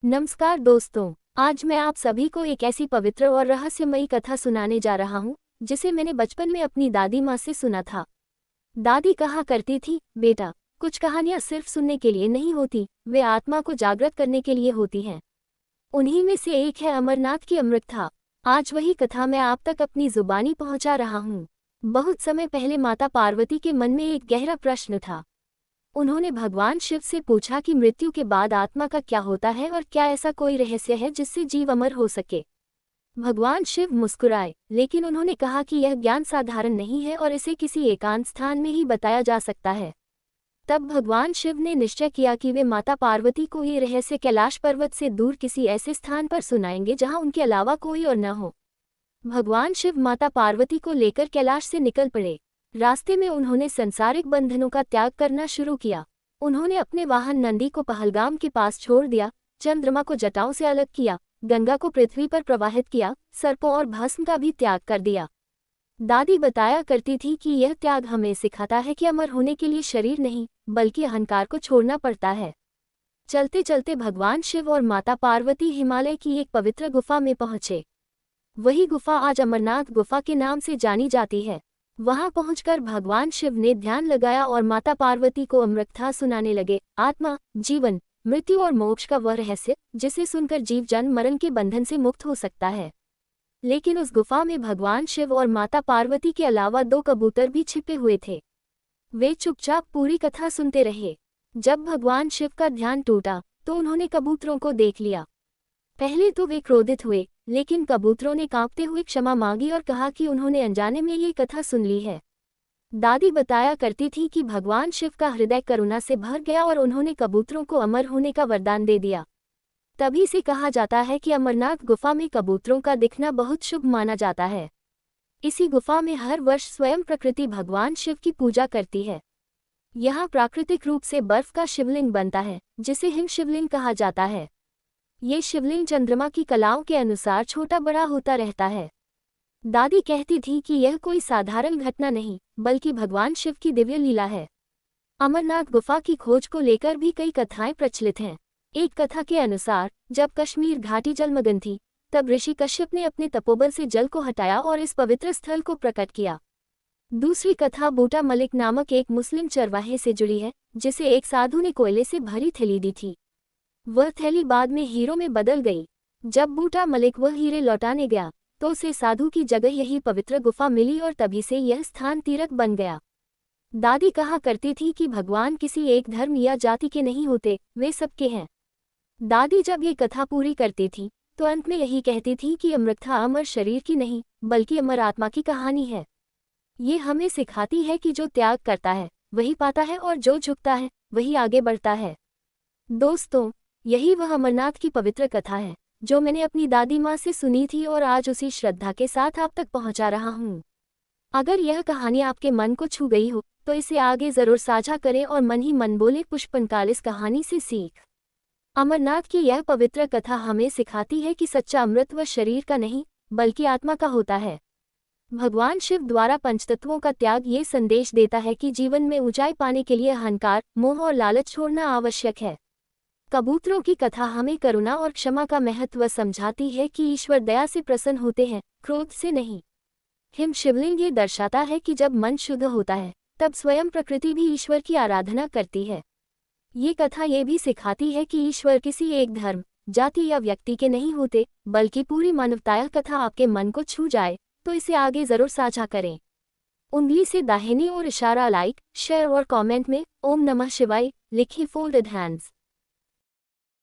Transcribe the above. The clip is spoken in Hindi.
नमस्कार दोस्तों, आज मैं आप सभी को एक ऐसी पवित्र और रहस्यमयी कथा सुनाने जा रहा हूँ जिसे मैंने बचपन में अपनी दादी माँ से सुना था। दादी कहा करती थी, बेटा, कुछ कहानियाँ सिर्फ सुनने के लिए नहीं होती, वे आत्मा को जागृत करने के लिए होती हैं। उन्हीं में से एक है अमरनाथ की अमृतकथा। आज वही कथा मैं आप तक अपनी जुबानी पहुँचा रहा हूँ। बहुत समय पहले माता पार्वती के मन में एक गहरा प्रश्न था। उन्होंने भगवान शिव से पूछा कि मृत्यु के बाद आत्मा का क्या होता है और क्या ऐसा कोई रहस्य है जिससे जीव अमर हो सके। भगवान शिव मुस्कुराए, लेकिन उन्होंने कहा कि यह ज्ञान साधारण नहीं है और इसे किसी एकांत स्थान में ही बताया जा सकता है। तब भगवान शिव ने निश्चय किया कि वे माता पार्वती को ये रहस्य कैलाश पर्वत से दूर किसी ऐसे स्थान पर सुनाएंगे जहां उनके अलावा कोई और न हो। भगवान शिव माता पार्वती को लेकर कैलाश से निकल पड़े। रास्ते में उन्होंने संसारिक बंधनों का त्याग करना शुरू किया। उन्होंने अपने वाहन नंदी को पहलगाम के पास छोड़ दिया, चंद्रमा को जटाओं से अलग किया, गंगा को पृथ्वी पर प्रवाहित किया, सर्पों और भस्म का भी त्याग कर दिया। दादी बताया करती थी कि यह त्याग हमें सिखाता है कि अमर होने के लिए शरीर नहीं, बल्कि अहंकार को छोड़ना पड़ता है। चलते चलते भगवान शिव और माता पार्वती हिमालय की एक पवित्र गुफा में पहुंचे। वही गुफा आज अमरनाथ गुफा के नाम से जानी जाती है। वहां पहुंचकर भगवान शिव ने ध्यान लगाया और माता पार्वती को अमृतकथा सुनाने लगे। आत्मा, जीवन, मृत्यु और मोक्ष का वह रहस्य जिसे सुनकर जीव जन्म मरण के बंधन से मुक्त हो सकता है। लेकिन उस गुफा में भगवान शिव और माता पार्वती के अलावा 2 कबूतर भी छिपे हुए थे। वे चुपचाप पूरी कथा सुनते रहे। जब भगवान शिव का ध्यान टूटा तो उन्होंने कबूतरों को देख लिया। पहले तो वे क्रोधित हुए, लेकिन कबूतरों ने कांपते हुए क्षमा मांगी और कहा कि उन्होंने अनजाने में ये कथा सुन ली है। दादी बताया करती थी कि भगवान शिव का हृदय करुणा से भर गया और उन्होंने कबूतरों को अमर होने का वरदान दे दिया। तभी से कहा जाता है कि अमरनाथ गुफा में कबूतरों का दिखना बहुत शुभ माना जाता है। इसी गुफा में हर वर्ष स्वयं प्रकृति भगवान शिव की पूजा करती है। यहाँ प्राकृतिक रूप से बर्फ का शिवलिंग बनता है, जिसे हिम शिवलिंग कहा जाता है। ये शिवलिंग चंद्रमा की कलाओं के अनुसार छोटा बड़ा होता रहता है। दादी कहती थी कि यह कोई साधारण घटना नहीं, बल्कि भगवान शिव की दिव्य लीला है। अमरनाथ गुफा की खोज को लेकर भी कई कथाएं प्रचलित हैं। एक कथा के अनुसार, जब कश्मीर घाटी जलमग्न थी, तब ऋषि कश्यप ने अपने तपोबल से जल को हटाया और इस पवित्र स्थल को प्रकट किया। दूसरी कथा बूटा मलिक नामक एक मुस्लिम चरवाहे से जुड़ी है, जिसे एक साधु ने कोयले से भरी थैली दी थी। वह थैली बाद में हीरों में बदल गई। जब बूटा मलिक वह हीरे लौटाने गया तो उसे साधु की जगह यही पवित्र गुफा मिली और तभी से यह स्थान तीर्थ बन गया। दादी कहा करती थी कि भगवान किसी एक धर्म या जाति के नहीं होते, वे सबके हैं। दादी जब ये कथा पूरी करती थी तो अंत में यही कहती थी कि अमृतकथा अमर शरीर की नहीं, बल्कि अमर आत्मा की कहानी है। ये हमें सिखाती है कि जो त्याग करता है वही पाता है और जो झुकता है वही आगे बढ़ता है। दोस्तों, यही वह अमरनाथ की पवित्र कथा है जो मैंने अपनी दादी माँ से सुनी थी और आज उसी श्रद्धा के साथ आप तक पहुँचा रहा हूँ। अगर यह कहानी आपके मन को छू गई हो तो इसे आगे जरूर साझा करें और मन ही मन बोले, पुष्पनकाल इस कहानी से सीख। अमरनाथ की यह पवित्र कथा हमें सिखाती है कि सच्चा अमृत वह शरीर का नहीं, बल्कि आत्मा का होता है। भगवान शिव द्वारा पंचतत्वों का त्याग ये संदेश देता है कि जीवन में ऊंचाई पाने के लिए अहंकार, मोह और लालच छोड़ना आवश्यक है। कबूतरों की कथा हमें करुणा और क्षमा का महत्व समझाती है कि ईश्वर दया से प्रसन्न होते हैं, क्रोध से नहीं। हिम शिवलिंग ये दर्शाता है कि जब मन शुद्ध होता है तब स्वयं प्रकृति भी ईश्वर की आराधना करती है। ये कथा ये भी सिखाती है कि ईश्वर किसी एक धर्म, जाति या व्यक्ति के नहीं होते, बल्कि पूरी मानवता। यह कथा आपके मन को छू जाए तो इसे आगे जरूर साझा करें। उंगली से दाहिनी और इशारा लाइक, शेयर और कमेंट में ओम नमः शिवाय लिखिए, फोल्डेड हैंड्स।